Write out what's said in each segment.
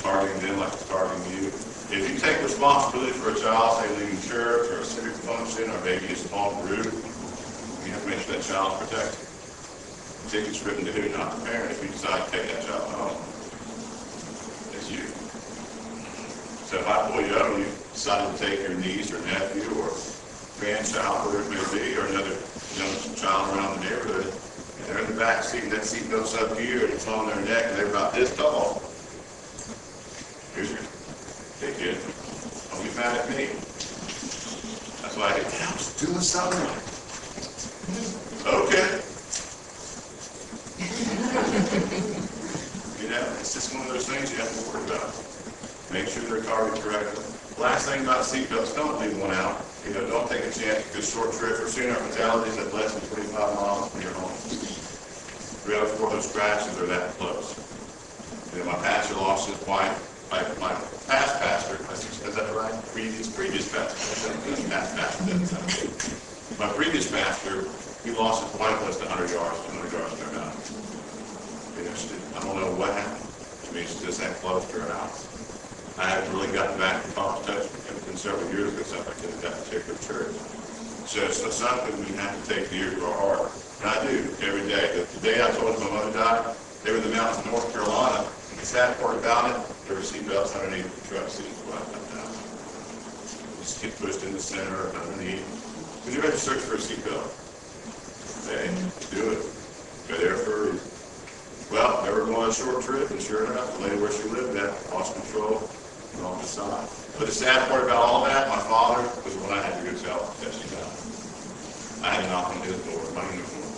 targeting them like it's targeting you. If you take responsibility for a child, say leaving church or a civic function or maybe a small group, you have to make sure that child's protected. The ticket's written to who? Not the parent. If you decide to take that child home, it's you. So if I pull you up and you decided to take your niece or nephew or grandchild, whatever it may be, or another child around the neighborhood, and they're in the back seat and that seat goes up here and it's on their neck and they're about this tall, here's your ticket. Don't get mad at me. That's why I was doing something. Okay. It's just one of those things you have to worry about. Make sure they're targeted correctly. Last thing about seatbelts, don't leave one out. Don't take a chance to do a short trip. We're seeing our fatalities at less than 25 miles from your home. 3 out of 4 of those crashes are that close. My pastor lost his wife. My past pastor, is that right? Previous pastor. Past pastor. My previous pastor, he lost his wife less than 100 yards, 200 yards from her house. I don't know what happened. She's just that close to her house. I haven't really gotten back in touch with him several years ago, so I did that particular church. So it's something we have to take dear to our heart. And I do every day. The day I told him my mother died, they were in the mountains of North Carolina. The sad part about it, there were seatbelts underneath the truck seats. Just get pushed in the center or underneath. Because you have to search for a seatbelt. Hey, do it. Go there for a reason. Well, they were going on a short trip, and sure enough, the lady where she lived at lost control and off the side. But the sad part about all that, my father was when I had to go tell that she died. I had to knock on his door, my uniform,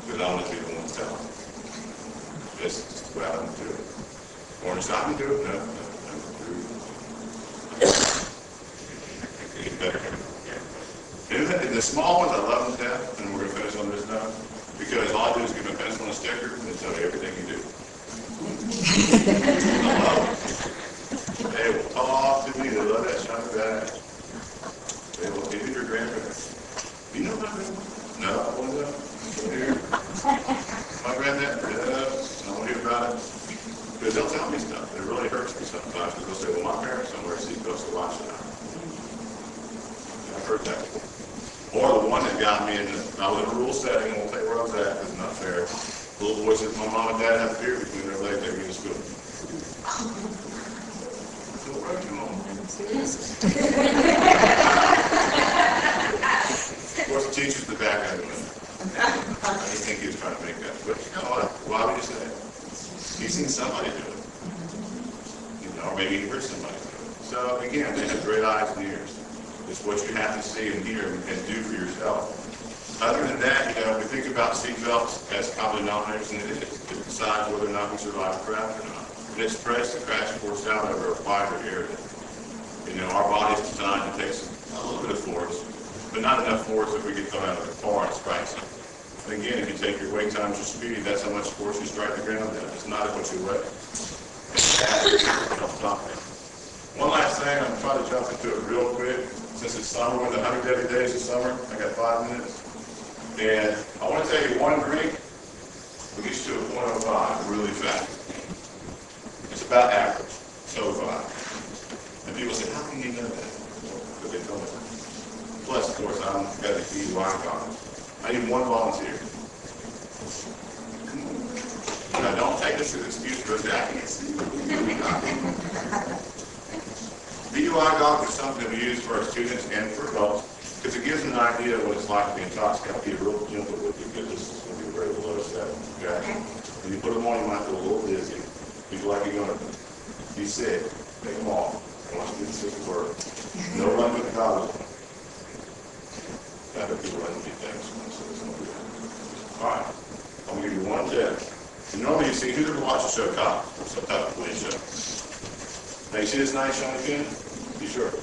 because I wanted to be the one to tell him. This is just the way I want to do it. Or just I can do it. No. And the small ones, I love them to death, and we're going to finish on this note. Because all I do is give them a pencil and a sticker and they tell you everything you do. I love them. They will talk to me. They love that shiny bag. They will give you your grandparents. Do you know my grandma? No, I want to know. Here. My granddad? No, I want to hear about it. Because they'll tell me stuff. It really hurts me sometimes because they'll say, well, my parents don't wear seatbelts, so watch it out. I've heard that before. Or the one that got me in I was in a rural setting, I won't tell you where I was at, because it's not fair. The little boy says, my mom and dad have a beer between their legs, they take me to school. So where are you, Mom? Of course, the teacher's in the back end of it. I just think he was trying to make that. But you know what? Why would you say it? He's seen somebody do it. Or maybe he heard somebody do it. So again, they have great eyes and ears. It's what you have to see and hear and do for yourself. Other than that, we think about seatbelts as common denominators, and it is. It decides whether or not we survive a crash or not. And it's pressed the crash force out over a wider area. Our body's designed to take a little bit of force, but not enough force that we can come out of the car and strike something. And again, if you take your weight times your speed, that's how much force you strike the ground at. It's not what you weigh. One last thing, I'm trying to jump into it real quick. Since it's summer, one of the 100 deadly days of summer, I got 5 minutes. And I want to tell you one drink will get you to a 0.05 really fast. It's about average, so 5. And people say, how can you know that? Because they told me. Plus, of course, I've got a DUI comment. I need one volunteer. Now, don't take this as an excuse for I can't see you. DUI dog is something that we use for our students and for adults because it gives them an idea of what it's like to be intoxicated. I'll be real gentle with you because this is going to be very below 7. Okay? When you put them on, you might feel a little dizzy. You feel like you're going to be sick. Take them off. I want you to get sick at work. No run with the college. I've had people run with these things. All right. I'm going to give you one tip. So normally you see, who's ever watched the show Cop? Some type of police show. Now you see this nice shiny pin? You sure?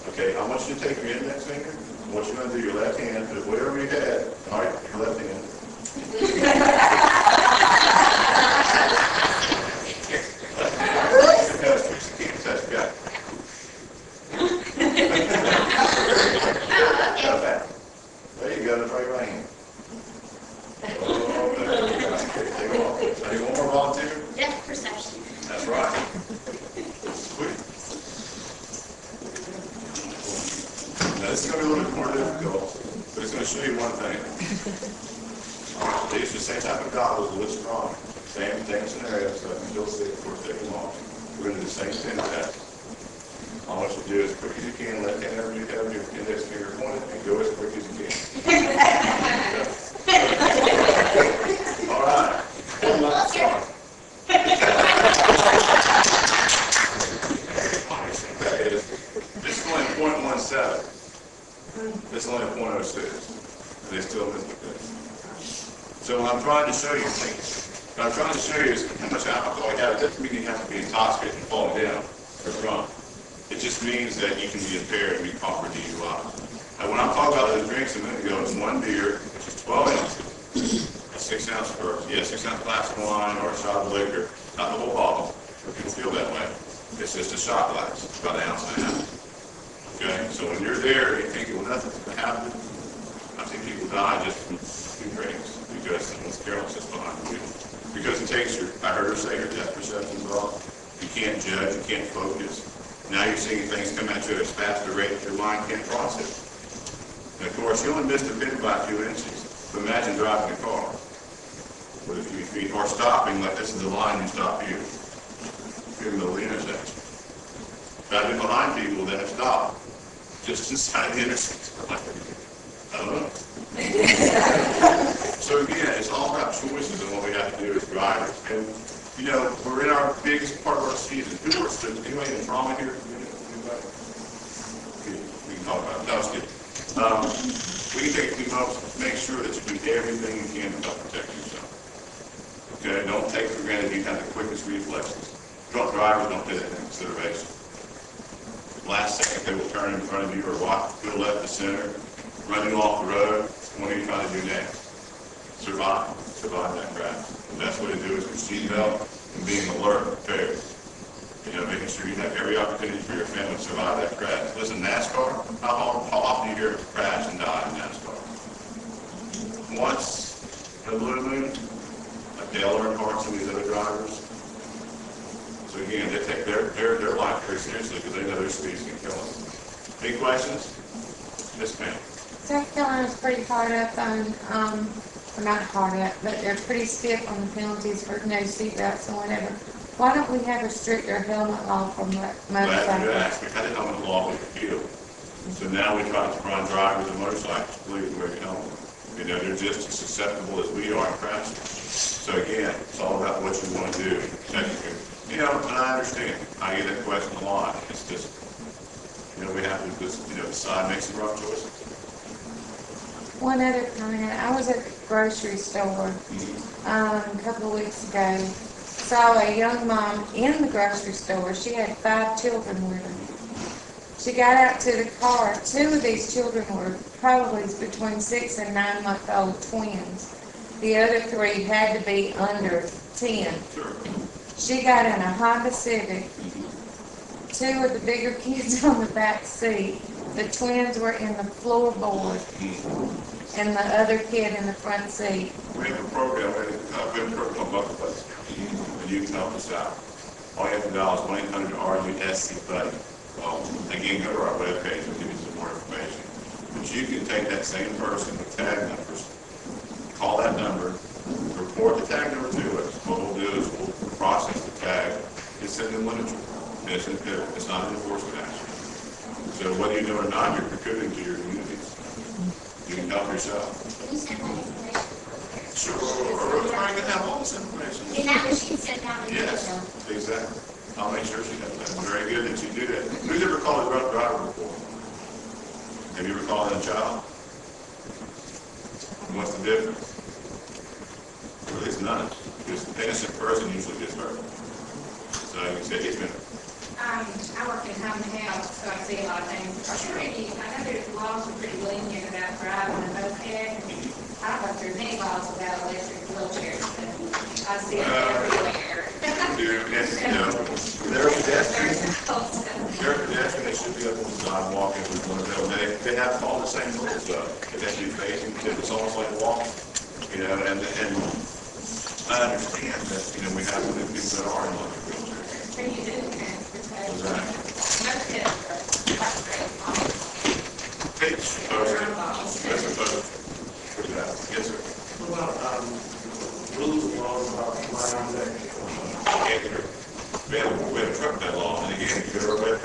Okay, I want you to take your index finger. I want you to do your left hand, put it way over your head. All right, your left hand. There you go, that's right hand. Oh, take one more volunteer. Yeah, perception. That's That's right. Sweet. Now this is going to be a little bit more difficult, but it's going to show you one thing. These are the same type of goggles, a little strong. Same scenario, so I can still see it before taking them off. We're going to do the same thing test. All I want you to do is as quick as you can, let the have your index finger pointed, and go as quick as you can. All right. One last one. This is only 0.17. This is only 0.06. They still miss the good. So what I'm trying to show you what I'm trying to show you is how much alcohol you have. It doesn't mean you have to be intoxicated and falling down or drunk. It just means that you can be impaired and be caught for DUI. And when I'm talking about those drinks a minute ago, it's one beer, which is 12 ounces, a 6 ounce or 6 ounce glass of wine or a shot of liquor, not the whole bottle. People feel that way. It's just a shot glass, about an ounce and a half. Okay, so when you're there, you think, well, nothing's going to happen. I've seen people die just from 2 drinks because someone's carelessness behind the wheel. Because it takes I heard her say, your depth perception's off. You can't judge, you can't focus. Now you're seeing things come at you at a faster rate that your mind can't process. And of course, you only missed a bit by a few inches. So imagine driving a car with a few feet, or stopping like this is the line you stop here. You're in the middle of the intersection. I've been behind people that have stopped just inside the intersection. I don't know. So again, it's all about choices, and what we have to do as drivers. And you know, we're in our biggest part of our season. Who works for anybody in trauma here? Anybody? We can talk about it. No, I was kidding. We can take a few moments to make sure that you do everything you can to help protect yourself. Okay? Don't take for granted you have the quickest reflexes. Drunk drivers don't take that into consideration. Last second they will turn in front of you or walk to the left to center, run you off the road. What are you trying to do next? Survive that crash. The best way to do it is with seatbelt and being alert and prepared. You know, making sure you have every opportunity for your family to survive that crash. Listen, NASCAR, how often do you hear crash and die in NASCAR? Once in a blue moon, like Dale Earnhardt and these other drivers. So again, they take their life very seriously because they know their speeds can kill them. Any questions? Yes, ma'am. South Carolina's pretty hard up on, or not hard up, but they're pretty stiff on the penalties for no seatbelts and whatever. Why don't we have a stricter helmet law for motorcycles? Glad you asked. We had a helmet law with the field. So now we try to run drivers and motorcycles, please wear your helmet. You know, they're just as susceptible as we are in crashes. So again, it's all about what you want to do. You know, and I understand. I get that question a lot. It's just, you know, we have to just, you know, decide, make some rough choices. One other comment, I was at the grocery store a couple of weeks ago, saw a young mom in the grocery store. She had 5 children with her. She got out to the car. 2 of these children were probably between 6 and 9 month old twins. The other 3 had to be under 10. She got in a Honda Civic. 2 of the bigger kids on the back seat. The twins were in the floorboard, and the other kid in the front seat. We have a program, we have a program on Buckle and you can help us out. All you have to dial is 1-800-RUSC-BUDDY. Well, again, go to our webpage and give you some more information. But you can take that same person with tag numbers, call that number, report the tag number to us. What we'll do is we'll process the tag, it's in the literature, and it's not an enforcement action. So whether you know or not, you're contributing to your communities. You can help yourself. Can you send that information? Sure, Rosemary can have all this information. Is that what she sent down in the Yes, email? exactly. I'll make sure she does that. Very good that you do that. Who's ever called a drunk driver before? Have you ever called a child? What's the difference? Well, it's none. Because the innocent person usually gets hurt. So you can say, it's been. I work in home and health, so I see a lot of things. I know there's laws are pretty lenient about driving a moped. I don't know if there's any laws about electric wheelchairs, but I see them everywhere. They're pedestrians. They should be up on the sidewalk if we want to go. They have all the same rules though. If they do facing, it's almost like walking. You know, and I understand that, you know, we have to do people that are in electric wheelchairs.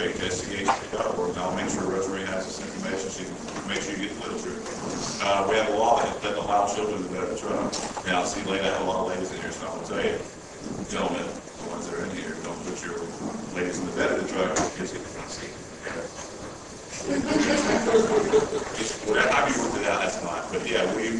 webpage, SCH.org, and I'll make sure Rosemary has this information, so you can make sure you get the literature. We have a law that doesn't allow children to bed in the truck. Now, see, I have a lot of ladies in here, so I'm gonna tell you, gentlemen, the ones that are in here, don't put your ladies in the bed of the truck, because you can see. Whatever you worked it out, that's fine. But yeah, we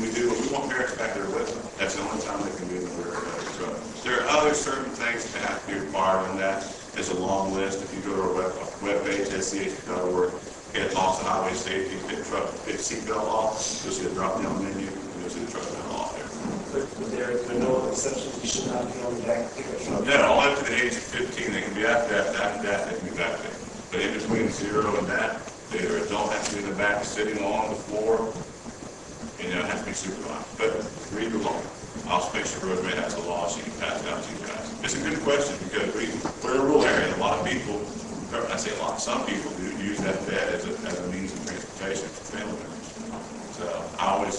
want parents back there with them. That's the only time they can be in the rear of the truck. There are other certain things that have to be required in that. There's a long list. If you go to our webpage, SCH.org, it talks to highway safety, pick seatbelt off, you'll see a drop-down menu, and you'll see the truck down off there. But there are no exceptions, you should not be on the back pickup truck. No, all up to the age of 15, they can be after that, they can be back there. But in between 0 and that, they either don't have to be in the back sitting on the floor, and it has to be supervised. But read the law. I'll also make sure Rosemary has the law, she can pass it down to you guys. It's a good question, because we're in a rural area, and a lot of people, I say a lot, some people do use that bed as a means of transportation for family members. So I always